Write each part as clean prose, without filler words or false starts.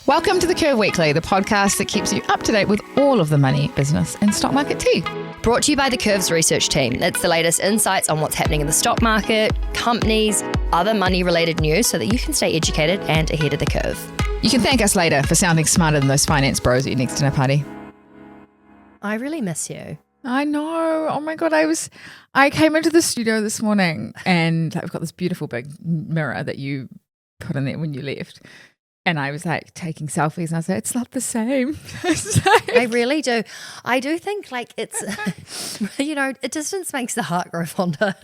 Welcome to The Curve Weekly, the podcast that keeps you up to date with all of the money, business, and stock market tea. Brought to you by the Curves research team. It's the latest insights on what's happening in the stock market, companies, other money-related news so that you can stay educated and ahead of the curve. You can thank us later for sounding smarter than those finance bros at your next dinner party. I really miss you. I know. Oh my God. I came into the studio this morning and I've got this beautiful big mirror that you put in there when you left. And I was like taking selfies and I was like, it's not the same. I really do. I do think like it's, distance makes the heart grow fonder.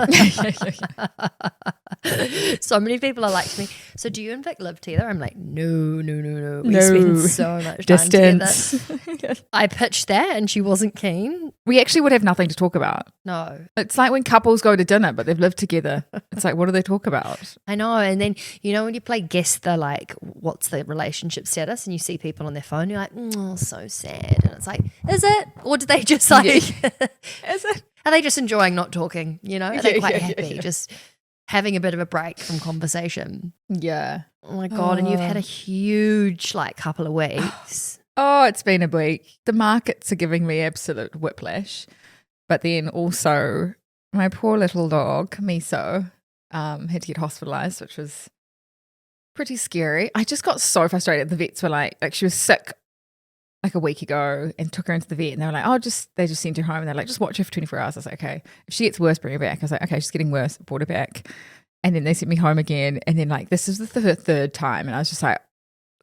So many people are like to me, so do you and Vic live together? I'm like, no. We spend so much distance. Time together. I pitched that and she wasn't keen. We actually would have nothing to talk about. No. It's like when couples go to dinner, but they've lived together. It's like, what do they talk about? I know. And then, when you play guess the like, what's the relationship status? And you see people on their phone, you're like, oh, so sad. And it's like, is it? Or do they just like, is it? Are they just enjoying not talking? Are they quite happy? Just having a bit of a break from conversation. Yeah. Oh my God. And you've had a huge couple of weeks. Oh, it's been a week. The markets are giving me absolute whiplash. But then also my poor little dog, Miso, had to get hospitalized, which was pretty scary. I just got so frustrated. The vets were like she was sick like a week ago and took her into the vet and they were like, they just sent her home and they're like, just watch her for 24 hours. I was like, okay. If she gets worse, bring her back. I was like, okay, she's getting worse. Brought her back. And then they sent me home again. And then this is the third time. And I was just like,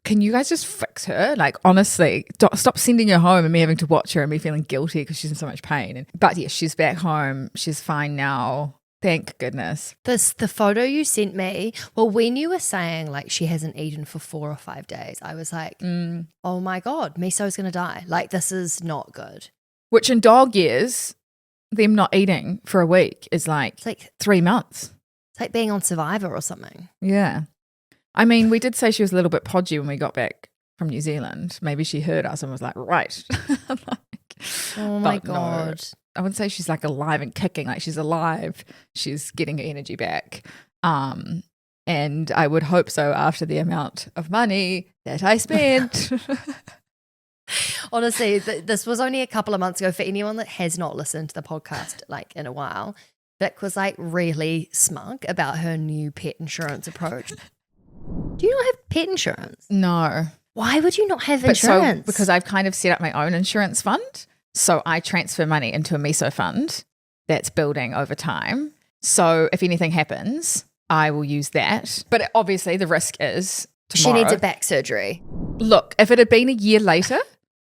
can you guys just fix her? Like, honestly, stop sending her home and me having to watch her and me feeling guilty because she's in so much pain. But yeah, she's back home. She's fine now. Thank goodness. The photo you sent me, well, when you were saying like she hasn't eaten for 4 or 5 days, I was like, oh my God, Miso's going to die. Like, this is not good. Which in dog years, them not eating for a week is like 3 months. It's like being on Survivor or something. Yeah. I mean, we did say she was a little bit podgy when we got back from New Zealand. Maybe she heard us and was like, right. Oh my God. No, I wouldn't say she's like alive and kicking. Like, she's alive. She's getting her energy back. And I would hope so after the amount of money that I spent. Honestly, this was only a couple of months ago. For anyone that has not listened to the podcast in a while, Vic was really smug about her new pet insurance approach. Do you not have pet insurance? No. Why would you not have insurance? Because I've kind of set up my own insurance fund. So I transfer money into a Miso fund that's building over time. So if anything happens, I will use that. But obviously the risk is tomorrow. She needs a back surgery. Look, if it had been a year later,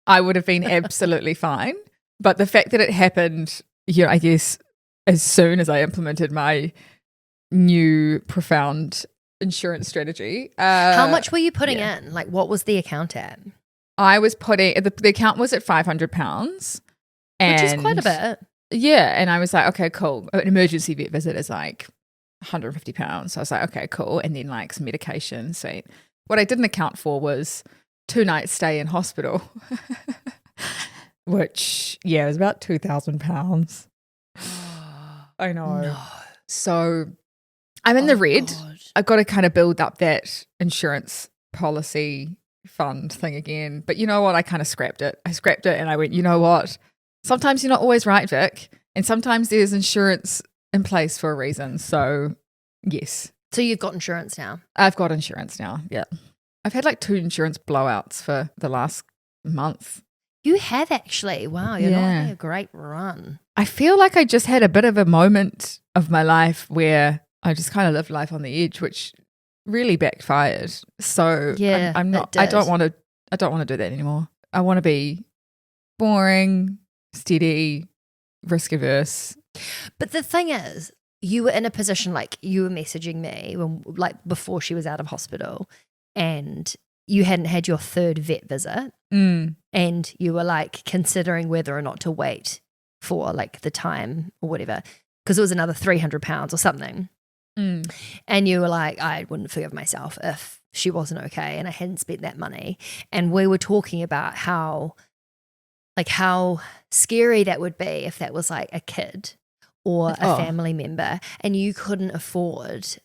I would have been absolutely fine. But the fact that it happened, I guess, as soon as I implemented my new profound insurance strategy. How much were you putting in? Like, what was the account at? I was putting, the account was at £500. Which is quite a bit. Yeah. And I was like, okay, cool. An emergency vet visit is like £150. So I was like, okay, cool. And then some medication. So what I didn't account for was 2 nights stay in hospital, which, was about £2,000. I know. No. So I'm in the red. God. I've got to kind of build up that insurance policy fund thing again. But you know what? I kind of scrapped it. I scrapped it and I went, you know what? Sometimes you're not always right, Vic. And sometimes there's insurance in place for a reason. So, yes. So you've got insurance now? I've got insurance now, yeah. I've had 2 insurance blowouts for the last month. You have actually. Wow, you're not having a great run. I feel like I just had a bit of a moment of my life where I just kind of lived life on the edge, which really backfired. So I'm not. I don't want to do that anymore. I want to be boring, steady, risk averse. But the thing is, you were in a position you were messaging me when before she was out of hospital, and you hadn't had your 3rd vet visit, and you were considering whether or not to wait for the time or whatever, because it was another £300 or something. And you were like, I wouldn't forgive myself if she wasn't okay and I hadn't spent that money. And we were talking about how scary that would be if that was a kid or a family member and you couldn't afford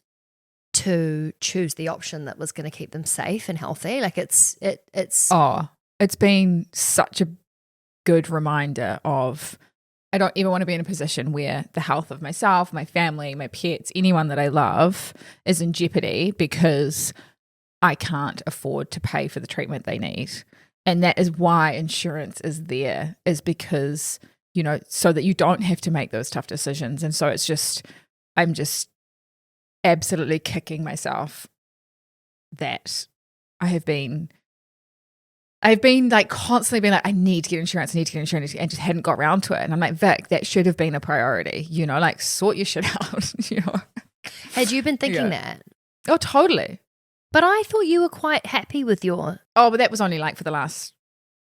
to choose the option that was going to keep them safe and healthy. Like it's it's been such a good reminder of I don't ever want to be in a position where the health of myself, my family, my pets, anyone that I love is in jeopardy because I can't afford to pay for the treatment they need. And that is why insurance is there, is because, you know, so that you don't have to make those tough decisions. And so I'm just absolutely kicking myself that I've been like constantly being like, I need to get insurance, and just hadn't got around to it. And I'm like, Vic, that should have been a priority, you know, like sort your shit out, you know. Had you been thinking that? Oh, totally. But I thought you were quite happy with your... Oh, but that was only like for the last,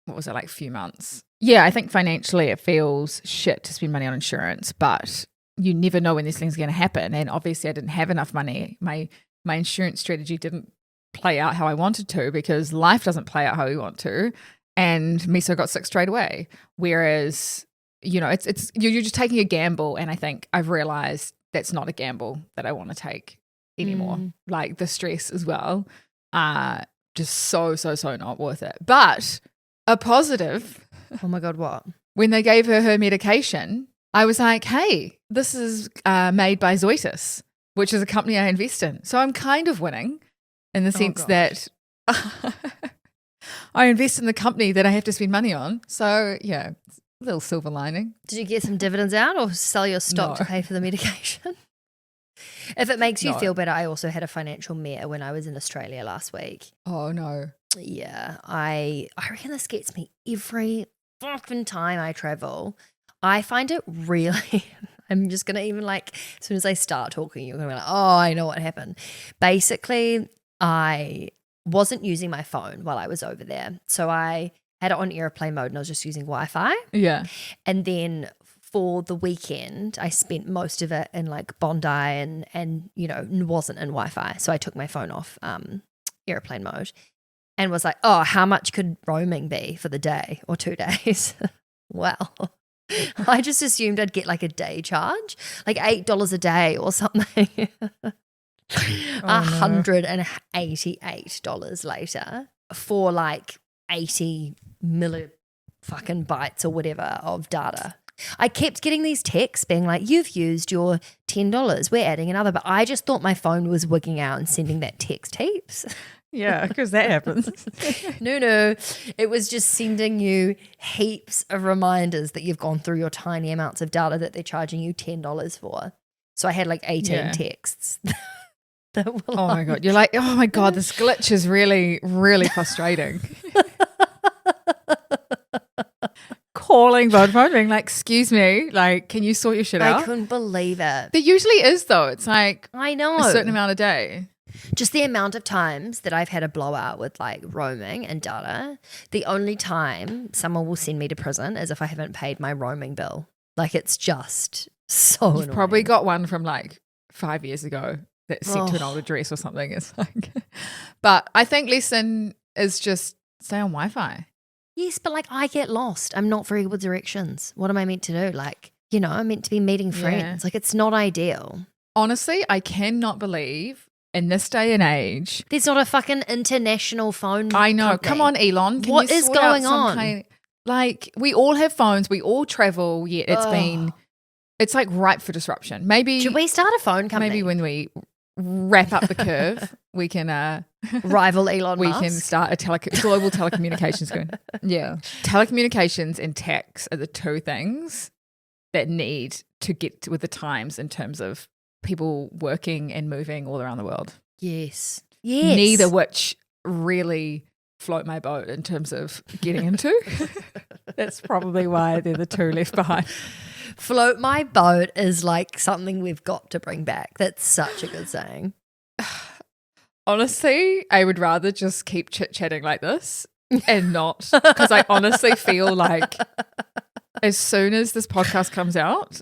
what was it, like few months. Yeah, I think financially it feels shit to spend money on insurance, but you never know when this thing's going to happen. And obviously I didn't have enough money. My insurance strategy didn't play out how I wanted to because life doesn't play out how we want to. And Miso got sick straight away. Whereas, you know, it's you're just taking a gamble. And I think I've realized that's not a gamble that I want to take anymore. Like the stress as well, just so not worth it. But a positive. Oh my God, what? When they gave her medication, I was like, hey, this is made by Zoetis, which is a company I invest in. So I'm kind of winning in the sense that I invest in the company that I have to spend money on. So yeah, a little silver lining. Did you get some dividends out or sell your stock to pay for the medication? If it makes you feel better, I also had a financial mare when I was in Australia last week. Oh no. Yeah, I reckon this gets me every fucking time I travel. I find it really, I'm just going to even like, as soon as I start talking, you're going to be like, oh, I know what happened. Basically, I wasn't using my phone while I was over there. So I had it on airplane mode and I was just using Wi-Fi. Yeah. And then for the weekend, I spent most of it in like Bondi and you know, wasn't in Wi-Fi. So I took my phone off airplane mode and was like, oh, how much could roaming be for the day or 2 days? Well, I just assumed I'd get like a day charge, like $8 a day or something. $188 later for like 80 fucking bytes or whatever of data. I kept getting these texts being like, you've used your $10, we're adding another. But I just thought my phone was wigging out and sending that text heaps. Yeah, because that happens. No. It was just sending you heaps of reminders that you've gone through your tiny amounts of data that they're charging you $10 for. So I had like 18 texts. Oh my God. You're like, oh my God, this glitch is really, really frustrating. Calling Vodafone, being like, excuse me, like, can you sort your shit out? I couldn't believe it. There usually is though. It's like I know a certain amount a day. Just the amount of times that I've had a blowout with like roaming and data, the only time someone will send me to prison is if I haven't paid my roaming bill. Like it's just so annoying. You've probably got one from like 5 years ago that's sent to an old address or something. It's like, but I think lesson is just stay on Wi-Fi. Yes, but like I get lost. I'm not very good with directions. What am I meant to do? Like, you know, I'm meant to be meeting friends. Like it's not ideal. Honestly, I cannot believe in this day and age. There's not a fucking international phone I know. company. Come on, Elon. Can what you is sort going out on? Like we all have phones. We all travel. Yet it's like ripe for disruption. Maybe. Should we start a phone company? Maybe when we wrap up the curve, we can rival Elon Musk. We can start a global telecommunications going. Yeah. Telecommunications and tax are the two things that need to get with the times in terms of people working and moving all around the world. Yes. Neither which really float my boat in terms of getting into. That's probably why they're the two left behind. Float my boat is like something we've got to bring back. That's such a good saying. Honestly, I would rather just keep chit-chatting like this and not, because I honestly feel like as soon as this podcast comes out,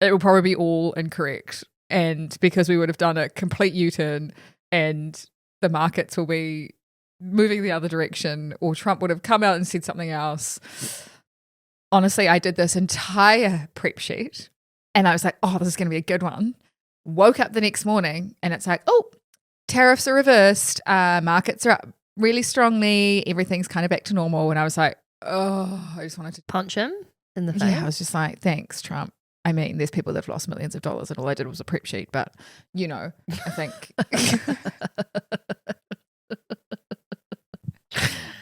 it will probably be all incorrect. And because we would have done a complete U-turn and the markets will be moving the other direction, or Trump would have come out and said something else. Honestly, I did this entire prep sheet and I was like, oh, this is going to be a good one. woke up the next morning and it's like, oh, tariffs are reversed. Markets are up really strongly. Everything's kind of back to normal. And I was like, oh, I just wanted to punch him in the face. Yeah, I was just like, thanks, Trump. I mean, there's people that have lost millions of dollars and all I did was a prep sheet, but, I think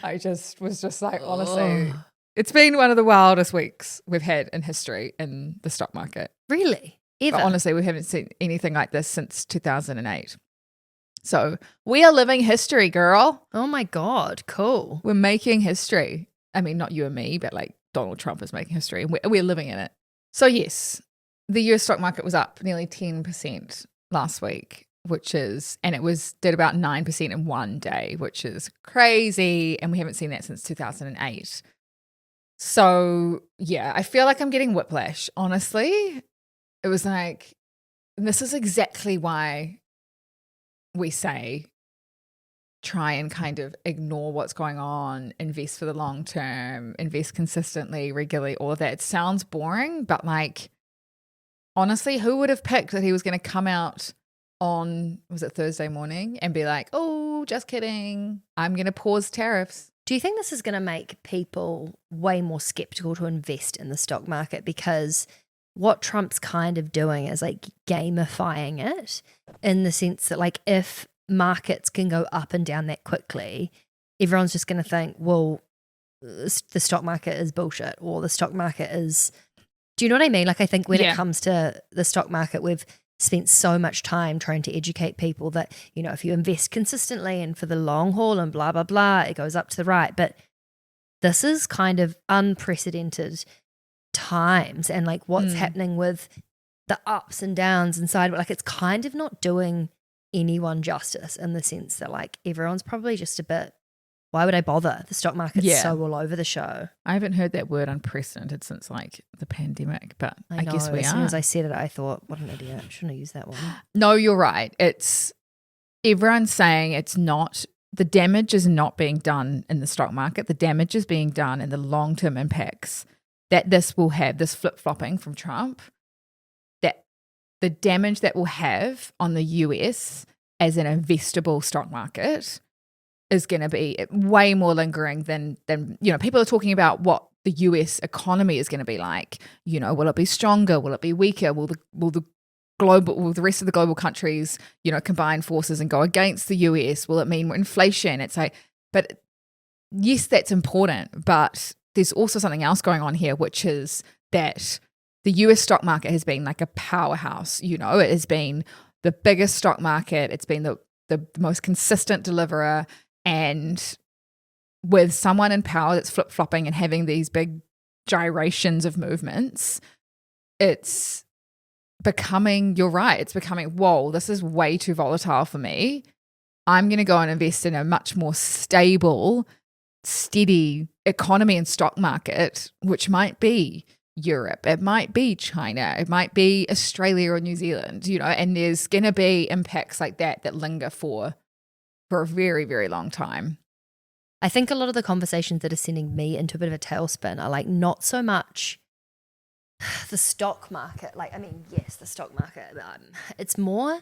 I was just like, honestly, it's been one of the wildest weeks we've had in history in the stock market. Really? Ever? But honestly, we haven't seen anything like this since 2008. So we are living history, girl. Oh my God, cool. We're making history. I mean, not you and me, but like Donald Trump is making history and we're living in it. So yes, the US stock market was up nearly 10% last week, and it did about 9% in one day, which is crazy. And we haven't seen that since 2008. So yeah, I feel like I'm getting whiplash. Honestly, it was like, this is exactly why we say try and kind of ignore what's going on, invest for the long term, invest consistently, regularly, all of that. It sounds boring, but like, honestly, who would have picked that he was going to come out on, was it Thursday morning, and be like, oh, just kidding, I'm going to pause tariffs. Do you think this is going to make people way more skeptical to invest in the stock market? Because what Trump's kind of doing is like gamifying it, in the sense that like if markets can go up and down that quickly, everyone's just going to think, well, the stock market is bullshit, or the stock market is, do you know what I mean? Like I think when it comes to the stock market, we've spent so much time trying to educate people that, if you invest consistently and for the long haul and blah, blah, blah, it goes up to the right. But this is kind of unprecedented times, and like what's happening with the ups and downs inside, like it's kind of not doing anyone justice, in the sense that like everyone's probably just a bit, why would I bother? The stock market's so all over the show. I haven't heard that word unprecedented since like the pandemic, but I guess we are. As soon as I said it, I thought, what an idiot. I shouldn't have used that one. No, you're right. Everyone's saying it's not, the damage is not being done in the stock market. The damage is being done in the long-term impacts that this will have, this flip-flopping from Trump, that the damage that will have on the US as an investable stock market is going to be way more lingering than people are talking about what the US economy is going to be like. Will it be stronger? Will it be weaker? Will the rest of the global countries, combine forces and go against the US? Will it mean more inflation? It's like, but yes, that's important, but there's also something else going on here, which is that the US stock market has been like a powerhouse. It has been the biggest stock market. It's been the most consistent deliverer. And with someone in power that's flip-flopping and having these big gyrations of movements, it's becoming, you're right, it's becoming, whoa, this is way too volatile for me. I'm going to go and invest in a much more stable, steady economy and stock market, which might be Europe, it might be China, it might be Australia or New Zealand, and there's going to be impacts like that linger for a very, very long time. I think a lot of the conversations that are sending me into a bit of a tailspin are like not so much the stock market. Like, I mean, yes, the stock market. It's more,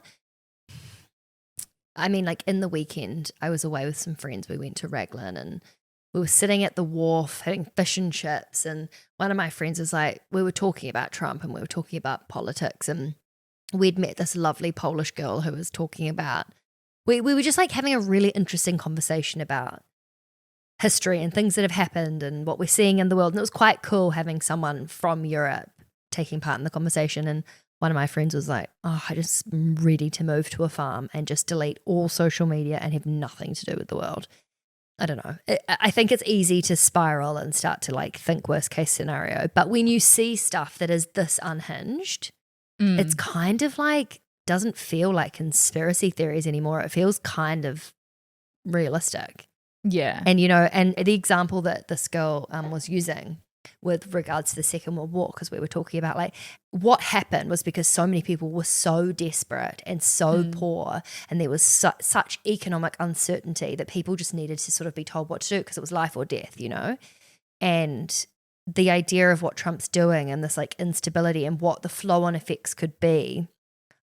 I mean, like in the weekend, I was away with some friends. We went to Raglan and we were sitting at the wharf having fish and chips. And one of my friends was like, we were talking about Trump and we were talking about politics. And we'd met this lovely Polish girl who was talking about, we were just like having a really interesting conversation about history and things that have happened and what we're seeing in the world. And it was quite cool having someone from Europe taking part in the conversation. And one of my friends was like, oh, I just am ready to move to a farm and just delete all social media and have nothing to do with the world. I don't know. I think it's easy to spiral and start to like think worst case scenario. But when you see stuff that is this unhinged, it's kind of like, doesn't feel like conspiracy theories anymore. It feels kind of realistic. Yeah. And, and the example that this girl was using with regards to the Second World War, because we were talking about like what happened was because so many people were so desperate and so poor, and there was such economic uncertainty that people just needed to sort of be told what to do because it was life or death, And the idea of what Trump's doing and this like instability and what the flow-on effects could be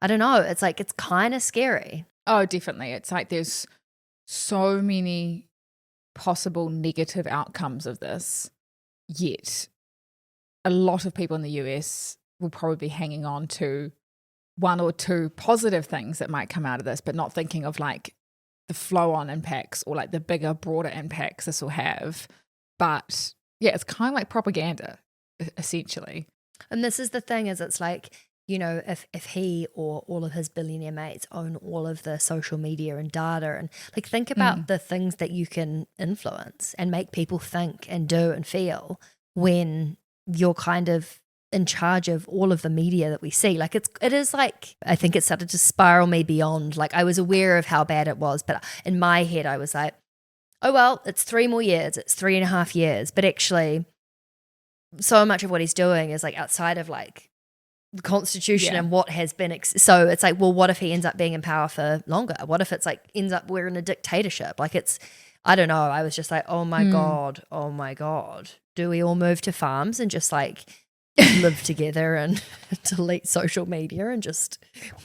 I don't know. It's like, it's kind of scary. Oh, definitely. It's like there's so many possible negative outcomes of this, yet a lot of people in the US will probably be hanging on to one or two positive things that might come out of this, but not thinking of like the flow-on impacts or like the bigger, broader impacts this will have. But yeah, it's kind of like propaganda, essentially. And this is the thing, is it's like, you know, if he or all of his billionaire mates own all of the social media and data, and like think about the things that you can influence and make people think and do and feel when you're kind of in charge of all of the media that we see. Like it is like, I think it started to spiral me beyond, like I was aware of how bad it was, but in my head I was like, oh well, it's 3 more years, it's 3.5 years, but actually so much of what he's doing is like outside of like the Constitution and what has been so it's like, well, what if he ends up being in power for longer? What if it's like ends up we're in a dictatorship? Like it's, I don't know, I was just like, oh my god, do we all move to farms and just like live together and delete social media and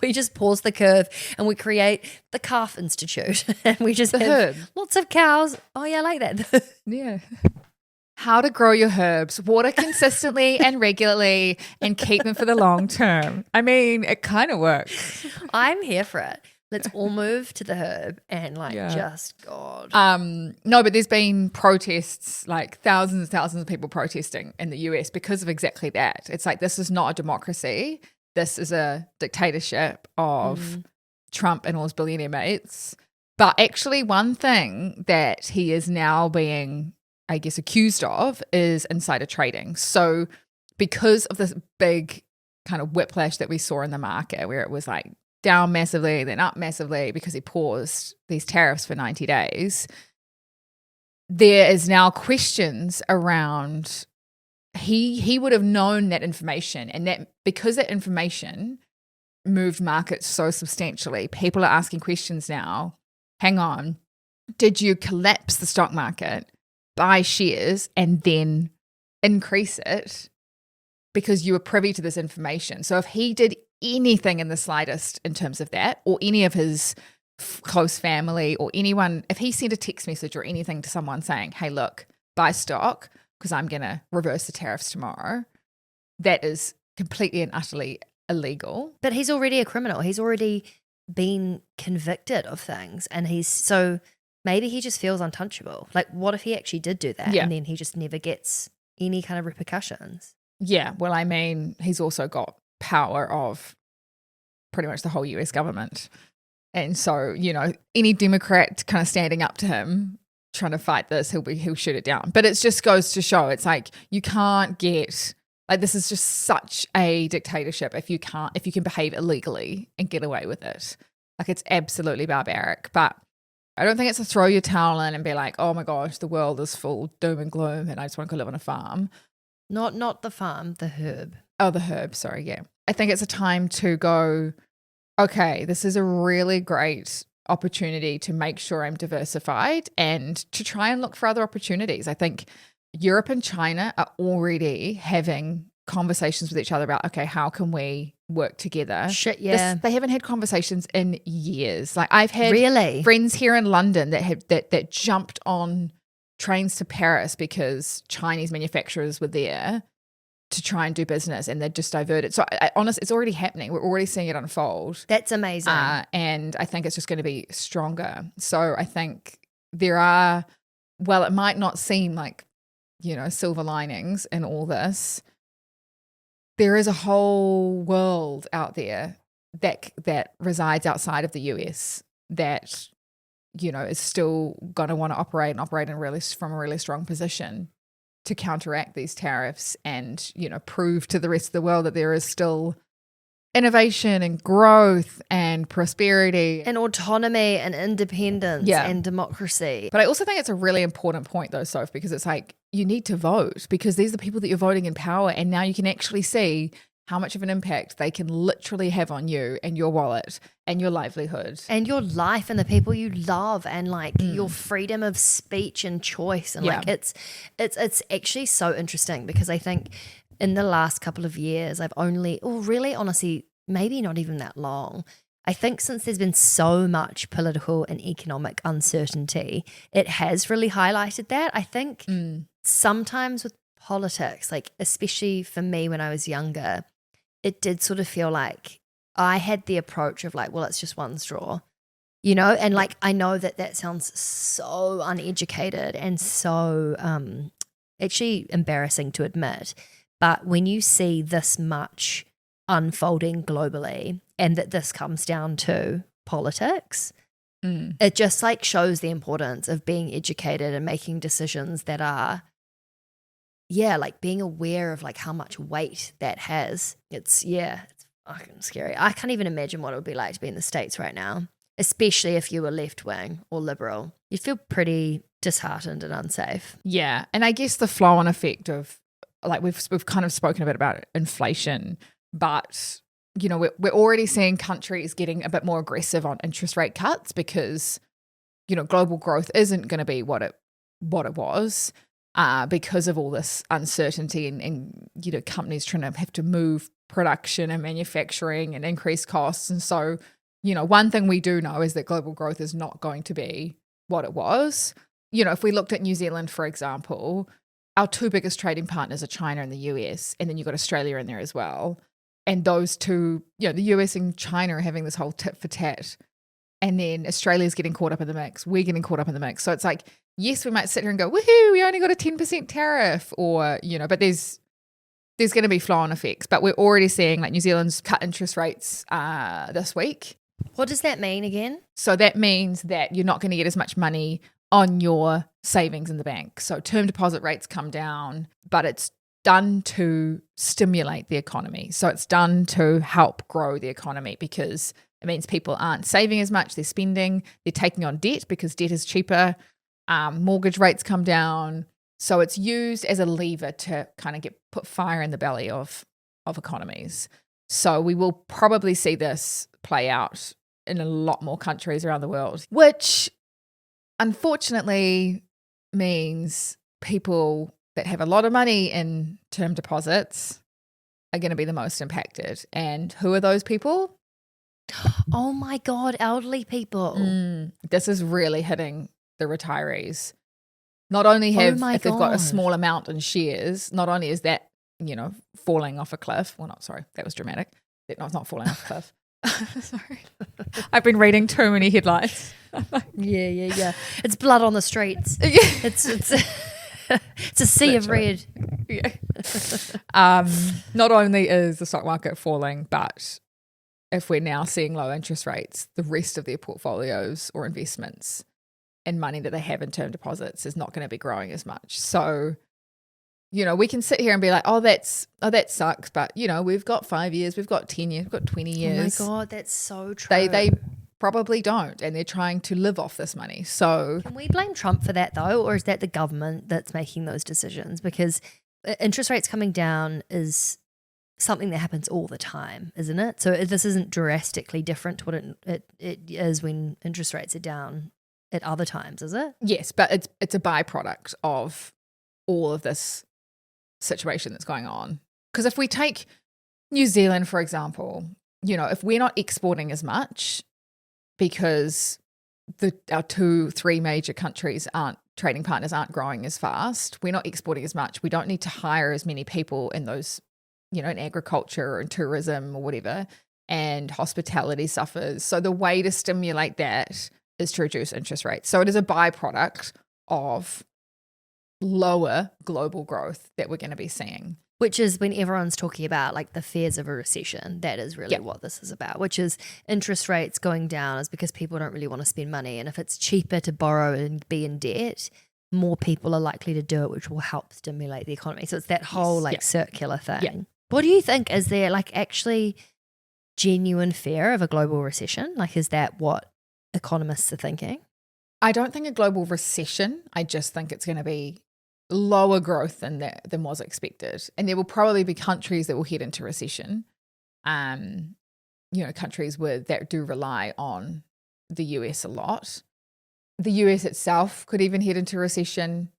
we just pause the curve and we create the Calf Institute and we just have lots of cows. Oh yeah, I like that. Yeah. How to grow your herbs, water consistently and regularly, and keep them for the long term. I mean, it kind of works. I'm here for it. Let's all move to the herb and just God. No, but there's been protests, like thousands and thousands of people protesting in the US because of exactly that. It's like, this is not a democracy. This is a dictatorship of Trump and all his billionaire mates. But actually one thing that he is now being, I guess, accused of is insider trading. So because of this big kind of whiplash that we saw in the market where it was like down massively, then up massively because he paused these tariffs for 90 days, there is now questions around he would have known that information, and that because that information moved markets so substantially, people are asking questions now. Hang on, did you collapse the stock market, buy shares and then increase it because you were privy to this information? So if he did anything in the slightest in terms of that, or any of his close family or anyone, if he sent a text message or anything to someone saying, hey, look, buy stock because I'm going to reverse the tariffs tomorrow, that is completely and utterly illegal. But he's already a criminal. He's already been convicted of things, and so maybe he just feels untouchable. Like, what if he actually did do that and then he just never gets any kind of repercussions? Yeah, well, I mean, he's also got power of pretty much the whole US government. And so, you know, any Democrat kind of standing up to him, trying to fight this, he'll shoot it down. But it just goes to show, it's like you can't get, like, this is just such a dictatorship if you can behave illegally and get away with it. Like, it's absolutely barbaric. But I don't think it's to throw your towel in and be like, oh my gosh, the world is full doom and gloom and I just want to go live on a farm. Not the farm, the herb. Oh, the herb, sorry, yeah. I think it's a time to go, okay, this is a really great opportunity to make sure I'm diversified and to try and look for other opportunities. I think Europe and China are already having conversations with each other about, okay, how can we work together? Shit, yeah. They haven't had conversations in years. Like, I've had friends here in London that jumped on trains to Paris because Chinese manufacturers were there to try and do business, and they're just diverted. So honestly, it's already happening. We're already seeing it unfold. That's amazing. And I think it's just going to be stronger. So I think there are, well, it might not seem like, you know, silver linings in all this, there is a whole world out there that resides outside of the US that, you know, is still going to want to operate from a really strong position to counteract these tariffs and, you know, prove to the rest of the world that there is still innovation and growth and prosperity and autonomy and independence and democracy. But I also think it's a really important point though, Soph, because it's like you need to vote because these are the people that you're voting in power, and now you can actually see how much of an impact they can literally have on you and your wallet and your livelihood and your life and the people you love and like your freedom of speech and choice. And like it's actually so interesting because I think in the last couple of years I've only, really honestly, maybe not even that long. I think since there's been so much political and economic uncertainty, it has really highlighted that. I think sometimes with politics, like especially for me when I was younger, it did sort of feel like I had the approach of like, well, it's just one straw, you know? And like, I know that sounds so uneducated and so actually embarrassing to admit. But when you see this much unfolding globally and that this comes down to politics, it just like shows the importance of being educated and making decisions that are, like being aware of like how much weight that has. It's fucking scary. I can't even imagine what it would be like to be in the States right now, especially if you were left wing or liberal. You'd feel pretty disheartened and unsafe. Yeah. And I guess the flow on effect of like we've kind of spoken a bit about inflation, but you know, we're already seeing countries getting a bit more aggressive on interest rate cuts because, you know, global growth isn't going to be what it was because of all this uncertainty and, you know, companies trying to have to move production and manufacturing and increase costs. And so, you know, one thing we do know is that global growth is not going to be what it was. You know, if we looked at New Zealand, for example, our two biggest trading partners are China and the US, and then you've got Australia in there as well. And those two, you know, the US and China are having this whole tit for tat. And then Australia's getting caught up in the mix. We're getting caught up in the mix. So it's like, yes, we might sit here and go, woohoo, we only got a 10% tariff, or, you know, but there's going to be flow-on effects. But we're already seeing like New Zealand's cut interest rates this week. What does that mean again? So that means that you're not going to get as much money on your savings in the bank. So term deposit rates come down, but it's done to stimulate the economy. So it's done to help grow the economy because it means people aren't saving as much, they're spending, they're taking on debt because debt is cheaper, mortgage rates come down. So it's used as a lever to kind of put fire in the belly of economies. So we will probably see this play out in a lot more countries around the world, which unfortunately means people that have a lot of money in term deposits are going to be the most impacted. And who are those people? Oh my God, elderly people. This is really hitting the retirees. Not only if they've got a small amount in shares, not only is that, you know, falling off a cliff. Well, that was dramatic. No, it's not falling off a cliff. Sorry. I've been reading too many headlines. Yeah. It's blood on the streets. It's it's a sea of red. Yeah. Not only is the stock market falling, but if we're now seeing low interest rates, the rest of their portfolios or investments and money that they have in term deposits is not going to be growing as much. So, you know, we can sit here and be like, that sucks, but you know, we've got 5 years, we've got 10 years, we've got 20 years. Oh my God, that's so true. They probably don't, and they're trying to live off this money. So can we blame Trump for that though, or is that the government that's making those decisions? Because interest rates coming down is something that happens all the time, isn't it? So this isn't drastically different to what it is when interest rates are down at other times, is it? Yes, but it's a byproduct of all of this situation that's going on. Because if we take New Zealand, for example, you know, if we're not exporting as much because our 2-3 major countries trading partners aren't growing as fast, we're not exporting as much, we don't need to hire as many people in those, you know, in agriculture or in tourism or whatever, and hospitality suffers. So the way to stimulate that is to reduce interest rates. So it is a byproduct of lower global growth that we're going to be seeing. Which is when everyone's talking about like the fears of a recession. That is really what this is about, which is interest rates going down is because people don't really want to spend money. And if it's cheaper to borrow and be in debt, more people are likely to do it, which will help stimulate the economy. So it's that whole circular thing. Yeah. What do you think? Is there like actually genuine fear of a global recession? Like, is that what economists are thinking? I don't think a global recession. I just think it's going to be lower growth than was expected, and there will probably be countries that will head into recession. You know, countries that do rely on the US a lot. The US itself could even head into recession.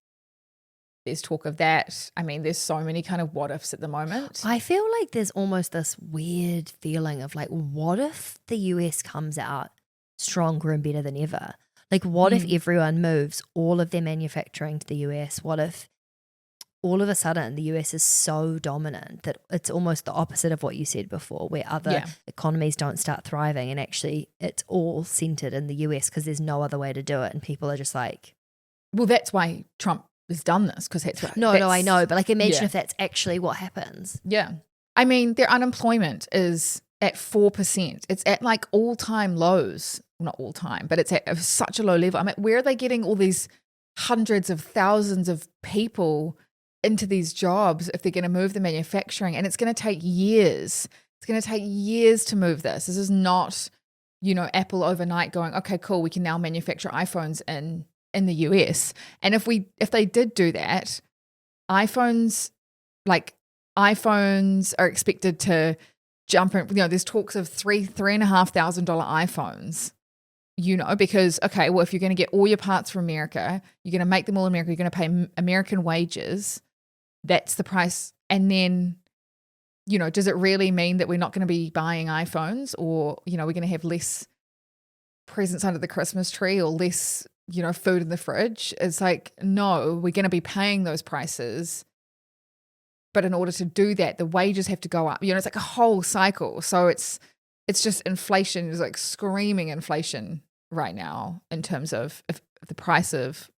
there's talk of that. I mean, there's so many kind of what ifs at the moment. I feel like there's almost this weird feeling of like, what if the US comes out stronger and better than ever? Like, what if everyone moves all of their manufacturing to the US? What if all of a sudden the US is so dominant that it's almost the opposite of what you said before, where other economies don't start thriving and actually it's all centered in the US because there's no other way to do it, and people are just like, well, that's why Trump has done this, because that's what. No, I know, but like imagine if that's actually what happens. Yeah, I mean, their unemployment is at 4%. It's at like all-time lows. Well, not all time, but it's at such a low level. I mean, where are they getting all these hundreds of thousands of people into these jobs if they're going to move the manufacturing? And it's going to take years. It's going to take years to move this. This is not, Apple overnight going, okay, cool, we can now manufacture iPhones in the US. And if they did do that, iPhones are expected to jump in, there's talks of $3,500 iPhones, because, okay, well, if you're going to get all your parts from America, you're going to make them all in America, you're going to pay American wages, that's the price. And then, does it really mean that we're not going to be buying iPhones, or, we're going to have less presents under the Christmas tree or less, food in the fridge? It's like, no, we're going to be paying those prices. But in order to do that, the wages have to go up. It's like a whole cycle. So it's just inflation is like screaming inflation right now in terms of if the price of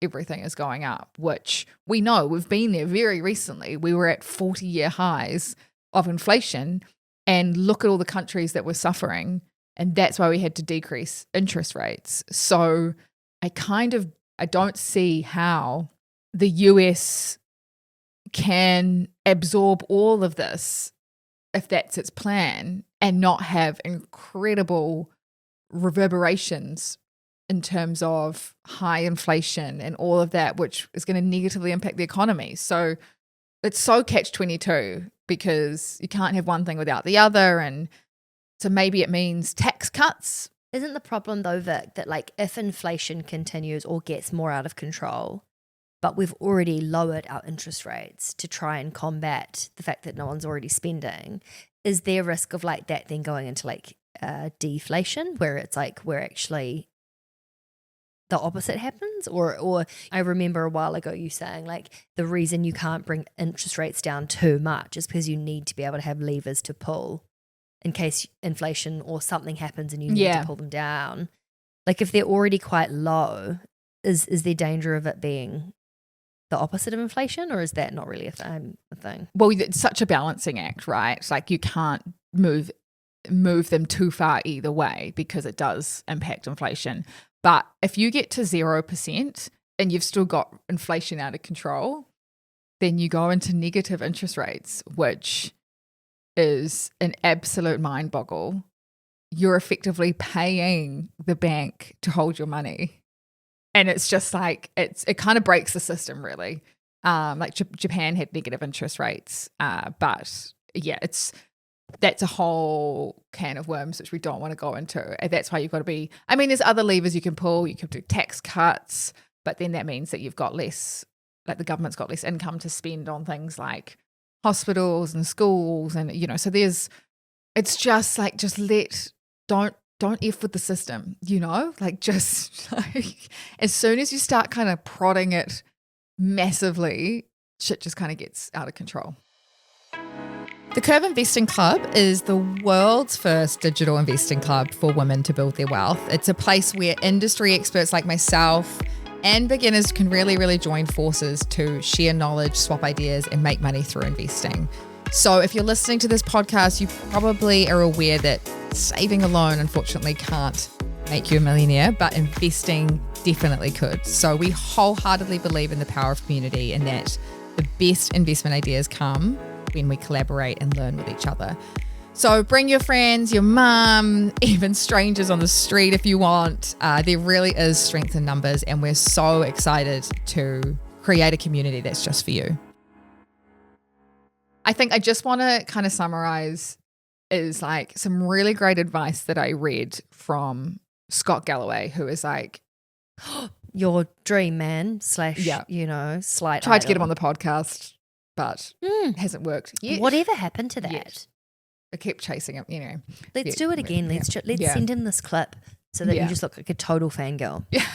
everything is going up, which we know we've been there very recently. We were at 40-year highs of inflation, and look at all the countries that were suffering, and that's why we had to decrease interest rates. So I don't see how the US can absorb all of this if that's its plan and not have incredible reverberations in terms of high inflation and all of that, which is going to negatively impact the economy. So it's so catch-22, because you can't have one thing without the other. And so maybe it means tax cuts. Isn't the problem though, Vic, that like if inflation continues or gets more out of control, but we've already lowered our interest rates to try and combat the fact that no one's already spending, is there a risk of like that then going into like deflation, where it's like we're actually the opposite happens? Or I remember a while ago you saying like the reason you can't bring interest rates down too much is because you need to be able to have levers to pull in case inflation or something happens and you need to pull them down. Like if they're already quite low, is there danger of it being the opposite of inflation, or is that not really a thing? Well, it's such a balancing act, right? It's like you can't move them too far either way, because it does impact inflation. But if you get to 0% and you've still got inflation out of control, then you go into negative interest rates, which is an absolute mind boggle. You're effectively paying the bank to hold your money. And it's just like, it kind of breaks the system, really. Like Japan had negative interest rates, but yeah, that's a whole can of worms, which we don't want to go into. And that's why you've got to be, I mean, there's other levers you can pull. You can do tax cuts, but then that means that you've got less, like the government's got less income to spend on things like hospitals and schools. And, so it's just like, don't F with the system, like just like as soon as you start kind of prodding it massively, shit just kind of gets out of control. The Curve Investing Club is the world's first digital investing club for women to build their wealth. It's a place where industry experts like myself and beginners can really, really join forces to share knowledge, swap ideas, and make money through investing. So if you're listening to this podcast, you probably are aware that saving alone, unfortunately, can't make you a millionaire, but investing definitely could. So we wholeheartedly believe in the power of community and that the best investment ideas come when we collaborate and learn with each other. So bring your friends, your mum, even strangers on the street if you want. There really is strength in numbers, and we're so excited to create a community that's just for you. I think I just want to kind of summarize is like some really great advice that I read from Scott Galloway, who is like, your dream man / slight Tried to get him on the podcast, but it hasn't worked yet. Whatever happened to that? Yet. I kept chasing him, Let's do it again. Let's send him this clip so that you just look like a total fangirl. Yeah.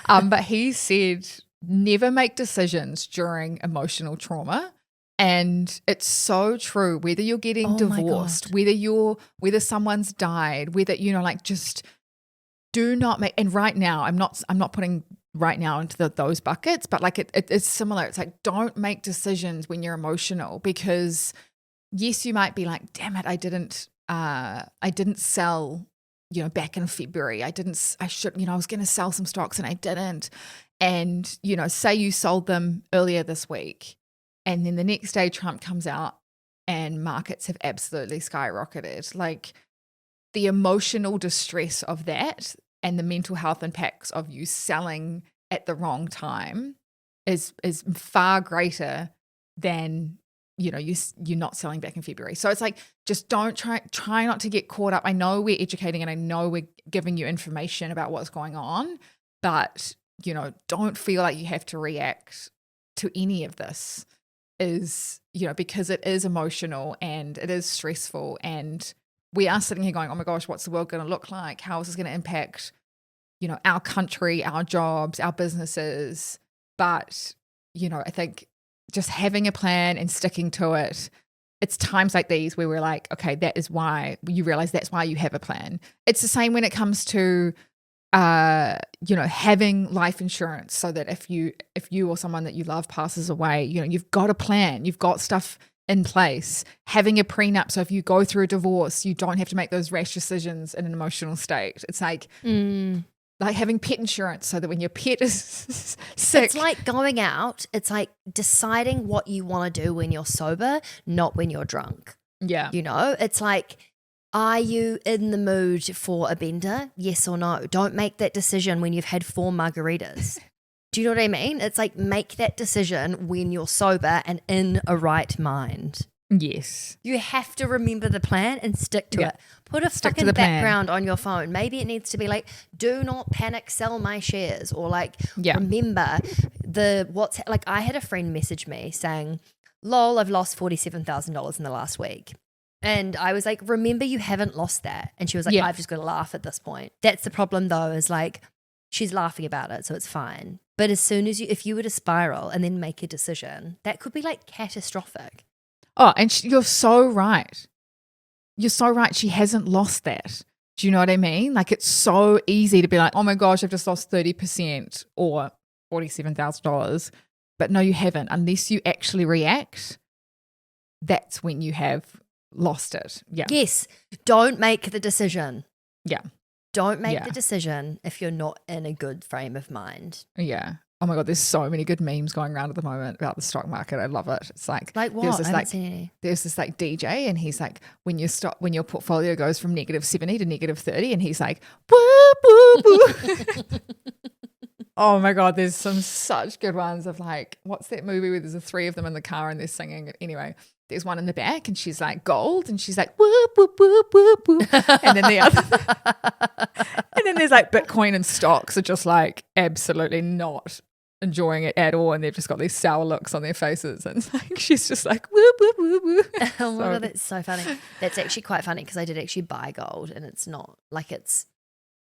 But he said never make decisions during emotional trauma. And it's so true, whether you're getting divorced, whether someone's died, whether, just do not make, and right now, I'm not putting right now into those buckets, but like it's similar. It's like, don't make decisions when you're emotional, because yes, you might be like, damn it, I didn't sell, back in February. I was going to sell some stocks and I didn't. And, say you sold them earlier this week, and then the next day Trump comes out and markets have absolutely skyrocketed. Like, the emotional distress of that and the mental health impacts of you selling at the wrong time is far greater than, you're not selling back in February. So it's like, just don't try not to get caught up. I know we're educating and I know we're giving you information about what's going on, but, don't feel like you have to react to any of this because it is emotional and it is stressful, and we are sitting here going, oh my gosh, what's the world going to look like? How is this going to impact, our country, our jobs, our businesses? But, I think just having a plan and sticking to it, it's times like these where we're like, okay, that is why you realize that's why you have a plan. It's the same when it comes to, having life insurance, so that if you or someone that you love passes away, you've got a plan, you've got stuff in place. Having a prenup, so if you go through a divorce, you don't have to make those rash decisions in an emotional state. It's like having pet insurance, so that when your pet is sick. It's like going out. It's like deciding what you want to do when you're sober, not when you're drunk. Yeah. It's like, are you in the mood for a bender? Yes or no? Don't make that decision when you've had 4 margaritas. Do you know what I mean? It's like, make that decision when you're sober and in a right mind. Yes. You have to remember the plan and stick to it. Put a fucking background on your phone. Maybe it needs to be like, do not panic, sell my shares. Or like, remember I had a friend message me saying, lol, I've lost $47,000 in the last week. And I was like, remember, you haven't lost that. And she was like, I've just got to laugh at this point. That's the problem though, is like, she's laughing about it, so it's fine. But as soon as if you were to spiral and then make a decision, that could be like catastrophic. Oh, and you're so right. You're so right. She hasn't lost that. Do you know what I mean? Like, it's so easy to be like, oh my gosh, I've just lost 30% or $47,000. But no, you haven't. Unless you actually react, that's when you have lost it. Yeah. Yes. Don't make the decision. Yeah. Don't make the decision if you're not in a good frame of mind. Yeah. Oh my God, there's so many good memes going around at the moment about the stock market. I love it. It's like what? There's this like DJ, and he's like, when your portfolio goes from -70 to -30, and he's like, woo, woo, woo. Oh my God, there's some such good ones of like, what's that movie where there's the 3 of them in the car and they're singing? Anyway, there's one in the back and she's like, gold, and she's like, whoop, whoop, whoop, whoop, whoop. And then the other, and then there's like Bitcoin and stocks are just like absolutely not enjoying it at all, and they've just got these sour looks on their faces, and it's like, she's just like, whoop, whoop, whoop, whoop. Oh my God, that's so funny. That's actually quite funny, because I did actually buy gold, and it's not like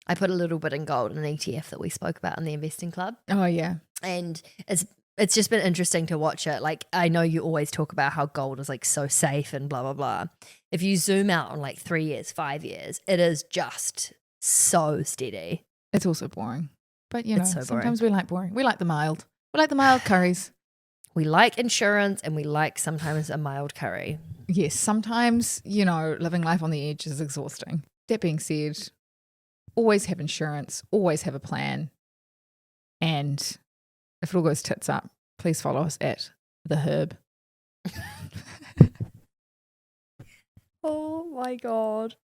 I put a little bit in gold in an ETF that we spoke about in the investing club. Oh yeah. And it's just been interesting to watch it. Like, I know you always talk about how gold is like so safe and blah, blah, blah. If you zoom out on like 3 years, 5 years, it is just so steady. It's also boring. But sometimes boring. we like boring. We like the mild. We like the mild curries. We like insurance, and we like sometimes a mild curry. Yes, sometimes, living life on the edge is exhausting. That being said, always have insurance, always have a plan. And if it all goes tits up, please follow us at The Herb. Oh my God.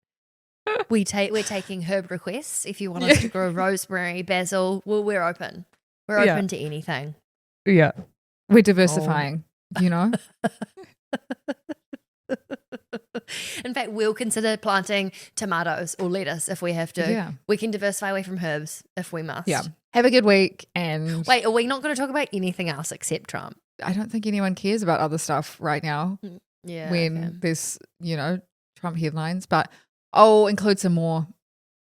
We're taking herb requests. If you want us to grow rosemary, basil, we're open. We're open to anything. Yeah. We're diversifying, In fact, we'll consider planting tomatoes or lettuce if we have to. Yeah. We can diversify away from herbs if we must. Yeah. Have a good week. And Wait, are we not going to talk about anything else except Trump? I don't think anyone cares about other stuff right now Yeah. when there's, Trump headlines. But I'll include some more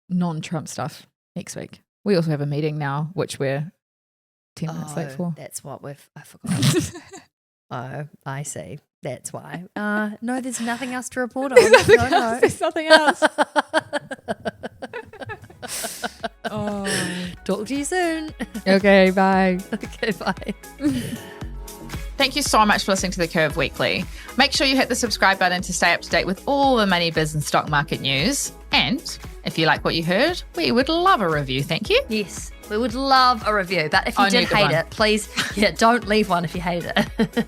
non-Trump stuff next week. We also have a meeting now, which we're 10 minutes late for. That's what I forgot. Oh, I see. That's why. No, there's nothing else to report on. There's nothing else. Talk to you soon. Okay, bye. Okay, bye. Thank you so much for listening to The Curve Weekly. Make sure you hit the subscribe button to stay up to date with all the money, biz and stock market news. And if you like what you heard, we would love a review. Thank you. Yes, we would love a review. But if you did hate it, please, don't leave one if you hated it.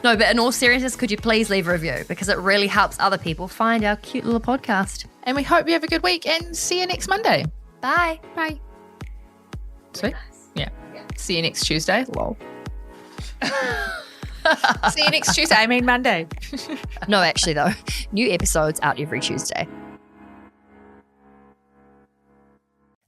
No, but in all seriousness, could you please leave a review? Because it really helps other people find our cute little podcast. And we hope you have a good week and see you next Monday. Bye. Bye. Sweet. Yeah. See you next Tuesday. Lol. See you next Tuesday. I mean Monday. No, actually, though. New episodes out every Tuesday.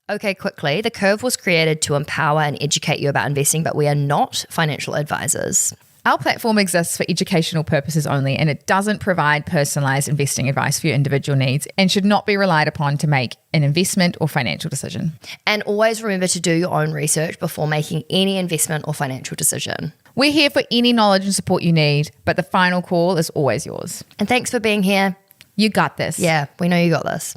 Okay, quickly. The Curve was created to empower and educate you about investing, but we are not financial advisors. Our platform exists for educational purposes only, and it doesn't provide personalized investing advice for your individual needs and should not be relied upon to make an investment or financial decision. And always remember to do your own research before making any investment or financial decision. We're here for any knowledge and support you need, but the final call is always yours. And thanks for being here. You got this. Yeah, we know you got this.